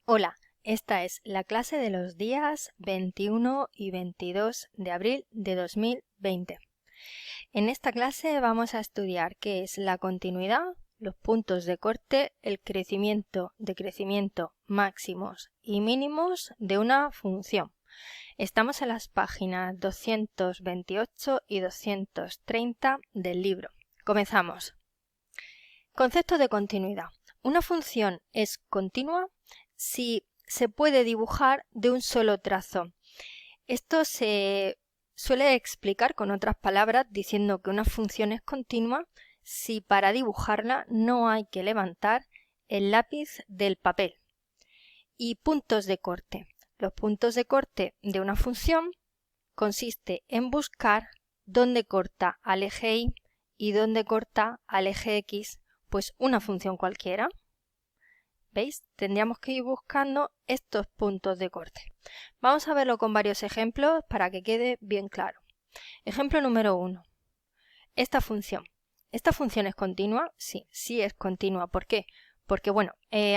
Hola, esta es la clase de los días 21 y 22 de abril de 2020. En esta clase vamos a estudiar qué es la continuidad, los puntos de corte, el crecimiento, decrecimiento, máximos y mínimos de una función. Estamos en las páginas 228 y 230 del libro. Comenzamos. Concepto de continuidad. Una función es continua si se puede dibujar de un solo trazo. Esto se suele explicar con otras palabras diciendo que una función es continua si para dibujarla no hay que levantar el lápiz del papel. Y puntos de corte. Los puntos de corte de una función consiste en buscar dónde corta al eje y dónde corta al eje X, pues una función cualquiera. ¿Veis? Tendríamos que ir buscando estos puntos de corte. Vamos a verlo con varios ejemplos para que quede bien claro. Ejemplo número 1. Esta función. ¿Esta función es continua? Sí, sí es continua. ¿Por qué? Porque,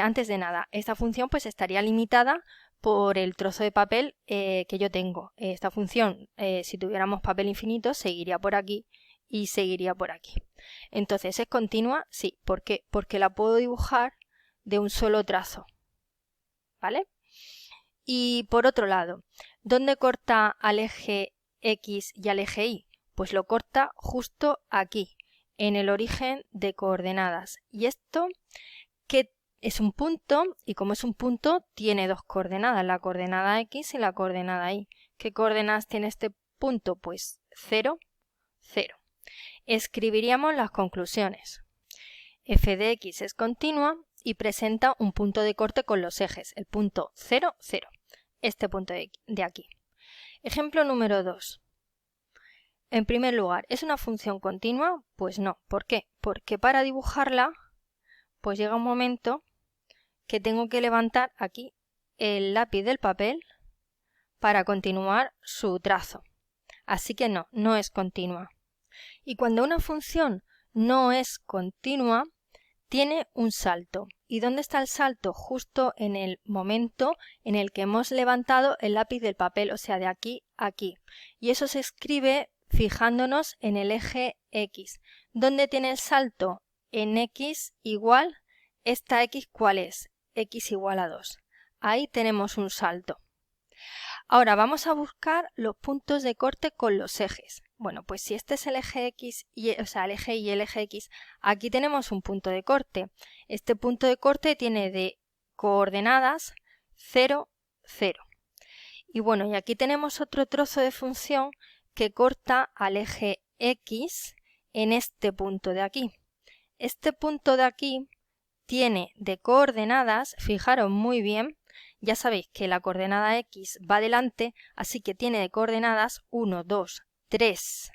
antes de nada, esta función pues estaría limitada por el trozo de papel que yo tengo. Esta función, si tuviéramos papel infinito, seguiría por aquí y seguiría por aquí. Entonces, ¿es continua? Sí. ¿Por qué? Porque la puedo dibujar de un solo trazo, ¿vale? Y por otro lado, ¿dónde corta al eje X y al eje Y? Pues lo corta justo aquí, en el origen de coordenadas. Y esto, que es un punto, y como es un punto, tiene dos coordenadas, la coordenada X y la coordenada Y. ¿Qué coordenadas tiene este punto? Pues 0, 0. Escribiríamos las conclusiones. F de X es continua y presenta un punto de corte con los ejes, el punto 0, 0, este punto de aquí. Ejemplo número 2. En primer lugar, ¿es una función continua? Pues no. ¿Por qué? Porque para dibujarla, pues llega un momento que tengo que levantar aquí el lápiz del papel para continuar su trazo. Así que no, no es continua. Y cuando una función no es continua, tiene un salto. ¿Y dónde está el salto? Justo en el momento en el que hemos levantado el lápiz del papel, o sea, de aquí a aquí. Y eso se escribe fijándonos en el eje X. ¿Dónde tiene el salto? En X igual, esta X, ¿cuál es? X igual a 2. Ahí tenemos un salto. Ahora vamos a buscar los puntos de corte con los ejes. Bueno, pues si este es el eje X, el eje Y y el eje X, aquí tenemos un punto de corte. Este punto de corte tiene de coordenadas 0, 0. Y bueno, y aquí tenemos otro trozo de función que corta al eje X en este punto de aquí. Este punto de aquí tiene de coordenadas, fijaros muy bien, ya sabéis que la coordenada X va delante, así que tiene de coordenadas 1, 2, 3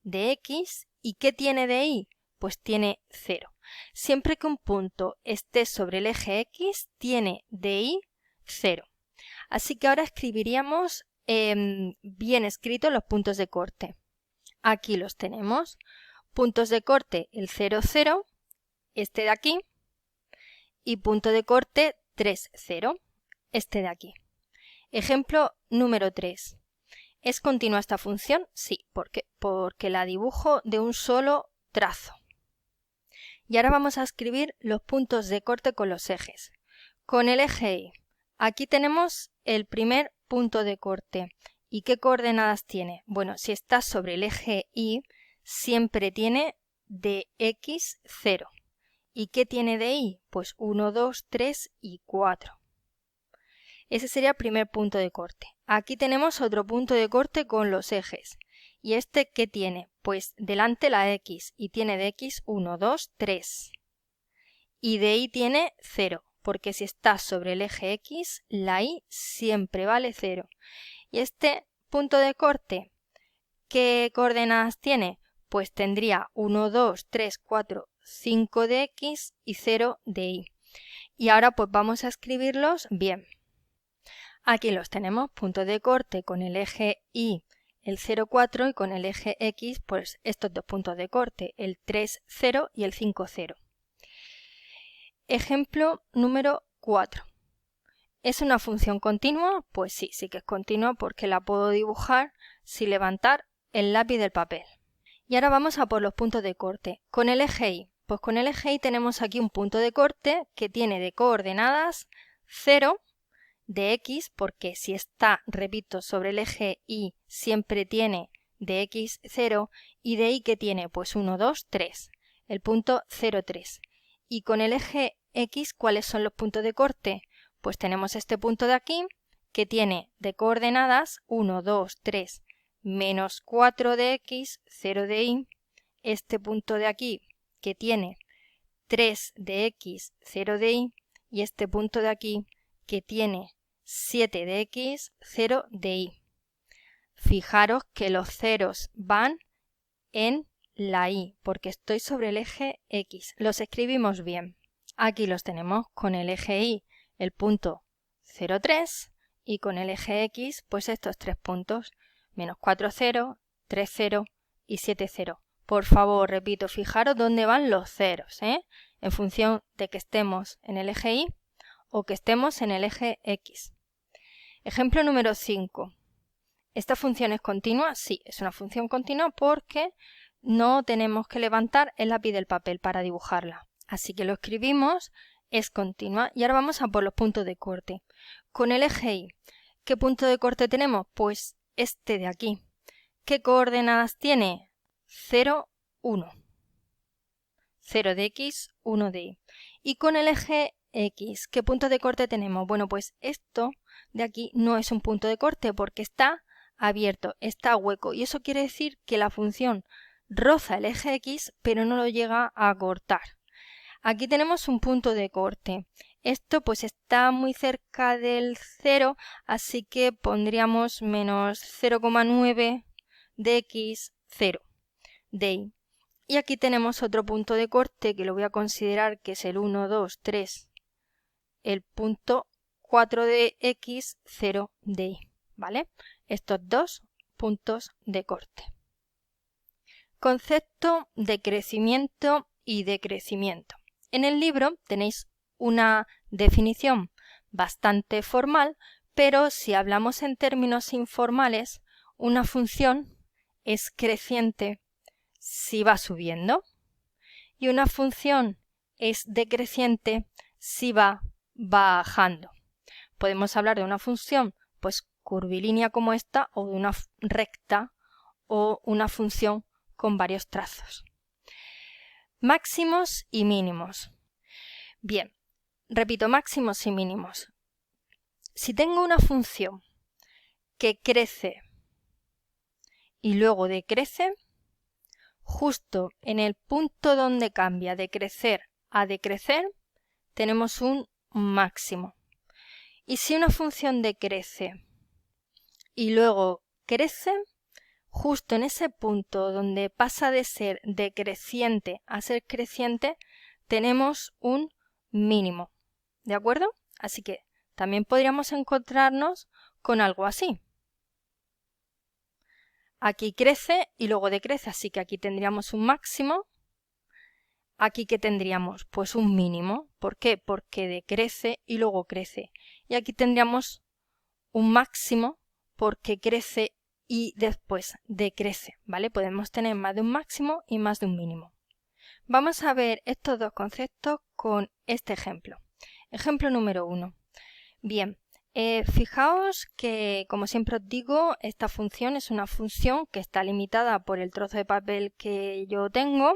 de X. ¿Y qué tiene de Y? Pues tiene 0. Siempre que un punto esté sobre el eje X, tiene de Y 0. Así que ahora escribiríamos bien escritos los puntos de corte. Aquí los tenemos. Puntos de corte el 0, 0, este de aquí, y punto de corte 3, 0, este de aquí. Ejemplo número 3. ¿Es continua esta función? Sí. ¿Por qué? Porque la dibujo de un solo trazo. Y ahora vamos a escribir los puntos de corte con los ejes. Con el eje Y. Aquí tenemos el primer punto de corte. ¿Y qué coordenadas tiene? Bueno, si está sobre el eje Y, siempre tiene de X 0. ¿Y qué tiene de Y? Pues 1, 2, 3 y 4. Ese sería el primer punto de corte. Aquí tenemos otro punto de corte con los ejes. ¿Y este qué tiene? Pues delante la X y tiene de X 1, 2, 3. Y de Y tiene 0, porque si está sobre el eje X, la Y siempre vale 0. Y este punto de corte, ¿qué coordenadas tiene? Pues tendría 1, 2, 3, 4, 5 de X y 0 de Y. Y ahora pues vamos a escribirlos bien. Aquí los tenemos, punto de corte con el eje Y, el 0, 4 y con el eje X, pues estos dos puntos de corte, el 3, 0 y el 5, 0. Ejemplo número 4. ¿Es una función continua? Pues sí, sí que es continua porque la puedo dibujar sin levantar el lápiz del papel. Y ahora vamos a por los puntos de corte. Con el eje Y, pues con el eje Y tenemos aquí un punto de corte que tiene de coordenadas 0 de X, porque si está, repito, sobre el eje Y siempre tiene de X 0 y de Y que tiene pues 1, 2, 3, el punto 0, 3. Y con el eje X, ¿cuáles son los puntos de corte? Pues tenemos este punto de aquí que tiene de coordenadas 1, 2, 3, menos 4 de X, 0 de Y, este punto de aquí que tiene 3 de X, 0 de Y, y este punto de aquí que tiene 7 de X, 0 de Y. Fijaros que los ceros van en la Y, porque estoy sobre el eje X. Los escribimos bien. Aquí los tenemos con el eje Y, el punto 0, 3, y con el eje X, pues estos tres puntos, menos 4, 0, 3, 0 y 7, 0. Por favor, repito, fijaros dónde van los ceros, en función de que estemos en el eje Y o que estemos en el eje X. Ejemplo número 5. ¿Esta función es continua? Sí, es una función continua porque no tenemos que levantar el lápiz del papel para dibujarla. Así que lo escribimos, es continua. Y ahora vamos a por los puntos de corte. Con el eje Y, ¿qué punto de corte tenemos? Pues este de aquí. ¿Qué coordenadas tiene? 0, 1. 0 de X, 1 de Y. Y con el eje X, ¿qué punto de corte tenemos? Bueno, pues esto de aquí no es un punto de corte porque está abierto, está hueco. Y eso quiere decir que la función roza el eje X, pero no lo llega a cortar. Aquí tenemos un punto de corte. Esto pues está muy cerca del 0, así que pondríamos menos 0,9 de X, 0 de Y. Y aquí tenemos otro punto de corte que lo voy a considerar que es el 1, 2, 3, el punto 4 de X, 0 de Y, ¿vale? Estos dos puntos de corte. Concepto de crecimiento y decrecimiento. En el libro tenéis una definición bastante formal, pero si hablamos en términos informales, una función es creciente si va subiendo y una función es decreciente si va bajando. Podemos hablar de una función pues curvilínea como esta o de una recta o una función con varios trazos. Máximos y mínimos. Bien, repito, máximos y mínimos. Si tengo una función que crece y luego decrece, justo en el punto donde cambia de crecer a decrecer, tenemos un máximo. Y si una función decrece y luego crece, justo en ese punto donde pasa de ser decreciente a ser creciente, tenemos un mínimo. ¿De acuerdo? Así que también podríamos encontrarnos con algo así. Aquí crece y luego decrece, así que aquí tendríamos un máximo. Aquí ¿qué tendríamos? Pues un mínimo. ¿Por qué? Porque decrece y luego crece. Y aquí tendríamos un máximo porque crece y después decrece, ¿vale? Podemos tener más de un máximo y más de un mínimo. Vamos a ver estos dos conceptos con este ejemplo. Ejemplo número 1. Bien, fijaos que, como siempre os digo, esta función es una función que está limitada por el trozo de papel que yo tengo,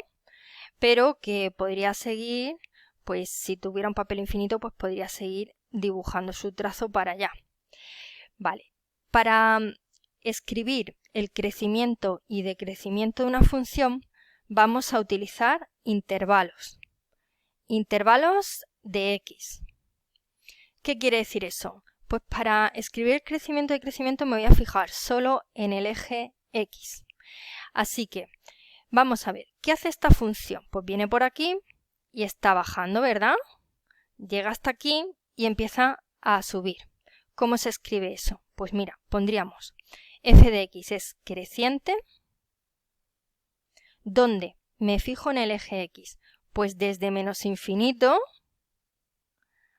pero que podría seguir, pues si tuviera un papel infinito, pues podría seguir dibujando su trazo para allá. Vale, para escribir el crecimiento y decrecimiento de una función, vamos a utilizar intervalos. Intervalos de X. ¿Qué quiere decir eso? Pues para escribir el crecimiento y decrecimiento me voy a fijar solo en el eje X. Así que vamos a ver, ¿qué hace esta función? Pues viene por aquí y está bajando, ¿verdad? Llega hasta aquí y empieza a subir. ¿Cómo se escribe eso? Pues mira, pondríamos f de x es creciente. ¿Dónde me fijo en el eje X? Pues desde menos infinito.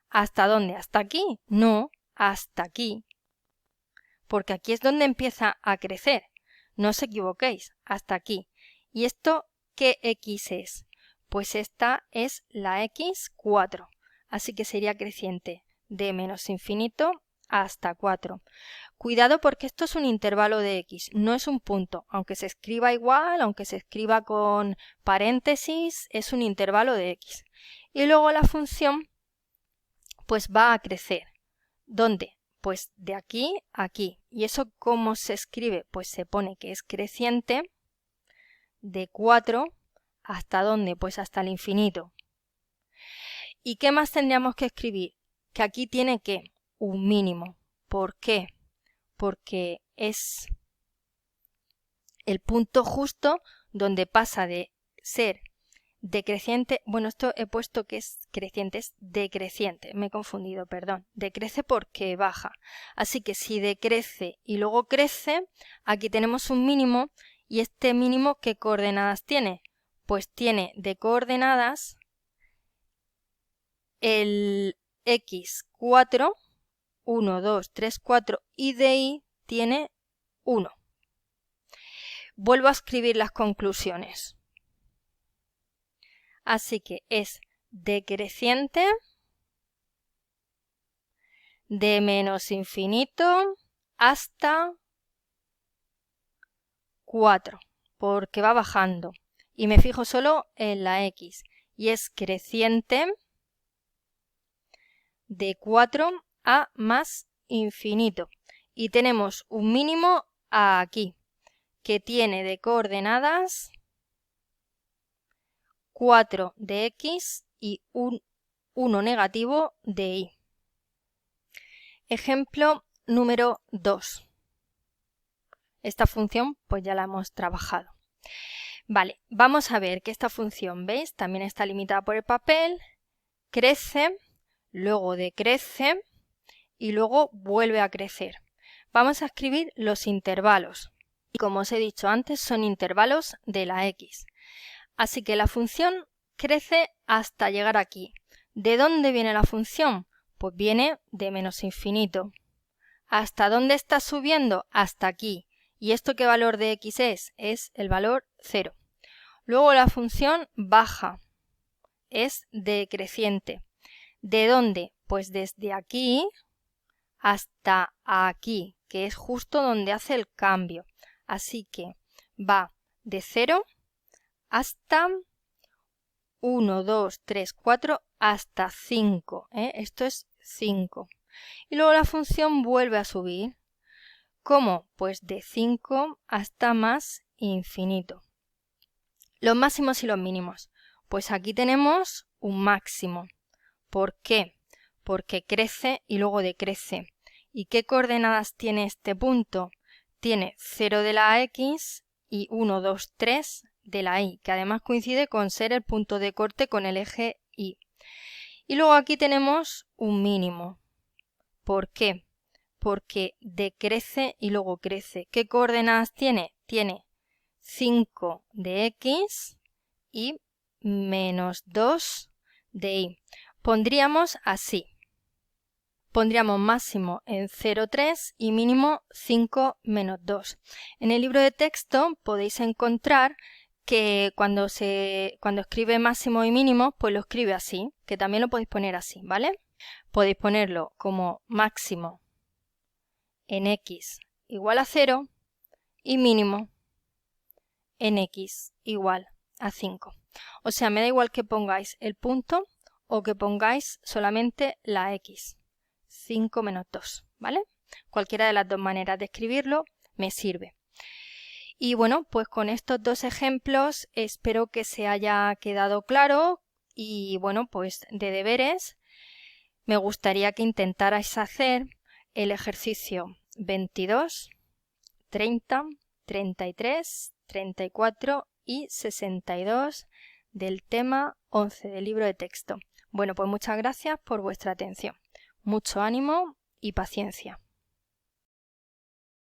¿Hasta dónde? ¿Hasta aquí? No, hasta aquí, porque aquí es donde empieza a crecer. No os equivoquéis, hasta aquí. ¿Y esto qué x es? Pues esta es la x4, así que sería creciente de menos infinito hasta 4. Cuidado porque esto es un intervalo de x, no es un punto. Aunque se escriba igual, aunque se escriba con paréntesis, es un intervalo de x. Y luego la función pues va a crecer. ¿Dónde? Pues de aquí a aquí. ¿Y eso cómo se escribe? Pues se pone que es creciente de 4 ¿hasta dónde? Pues hasta el infinito. ¿Y qué más tendríamos que escribir? Que aquí tiene que un mínimo. ¿Por qué? Porque es el punto justo donde pasa de ser decreciente, bueno, esto he puesto que es creciente, es decreciente, me he confundido, perdón. Decrece porque baja. Así que si decrece y luego crece, aquí tenemos un mínimo y este mínimo, ¿qué coordenadas tiene? Pues tiene de coordenadas el x4, 1, 2, 3, 4 y de y tiene 1. Vuelvo a escribir las conclusiones. Así que es decreciente de menos infinito hasta 4, porque va bajando. Y me fijo solo en la x. Y es creciente de 4 a más infinito. Y tenemos un mínimo aquí, que tiene de coordenadas 4 de x y un 1 negativo de y. Ejemplo número 2. Esta función pues ya la hemos trabajado. Vale, vamos a ver que esta función, ¿veis? También está limitada por el papel, crece, luego decrece y luego vuelve a crecer. Vamos a escribir los intervalos. Y como os he dicho antes, son intervalos de la x. Así que la función crece hasta llegar aquí. ¿De dónde viene la función? Pues viene de menos infinito. ¿Hasta dónde está subiendo? Hasta aquí. ¿Y esto qué valor de x es? Es el valor 0. Luego la función baja. Es decreciente. ¿De dónde? Pues desde aquí hasta aquí, que es justo donde hace el cambio. Así que va de 0 hasta 1, 2, 3, 4, hasta 5. Esto es 5. Y luego la función vuelve a subir. ¿Cómo? Pues de 5 hasta más infinito. Los máximos y los mínimos. Pues aquí tenemos un máximo. ¿Por qué? Porque crece y luego decrece. ¿Y qué coordenadas tiene este punto? Tiene 0 de la x y 1, 2, 3 de la y, que además coincide con ser el punto de corte con el eje y. Y luego aquí tenemos un mínimo. ¿Por qué? Porque decrece y luego crece. ¿Qué coordenadas tiene? Tiene 5 de x y menos 2 de y. Pondríamos así. Pondríamos máximo en 0,3 y mínimo 5 menos 2. En el libro de texto podéis encontrar que cuando escribe máximo y mínimo, pues lo escribe así, que también lo podéis poner así, ¿vale? Podéis ponerlo como máximo en x igual a 0 y mínimo en x igual a 5. O sea, me da igual que pongáis el punto o que pongáis solamente la x. 5 menos 2, ¿vale? Cualquiera de las dos maneras de escribirlo me sirve. Y bueno, pues con estos dos ejemplos espero que se haya quedado claro y bueno, pues de deberes me gustaría que intentarais hacer el ejercicio 22, 30, 33, 34 y 62 del tema 11 del libro de texto. Bueno, pues muchas gracias por vuestra atención. Mucho ánimo y paciencia.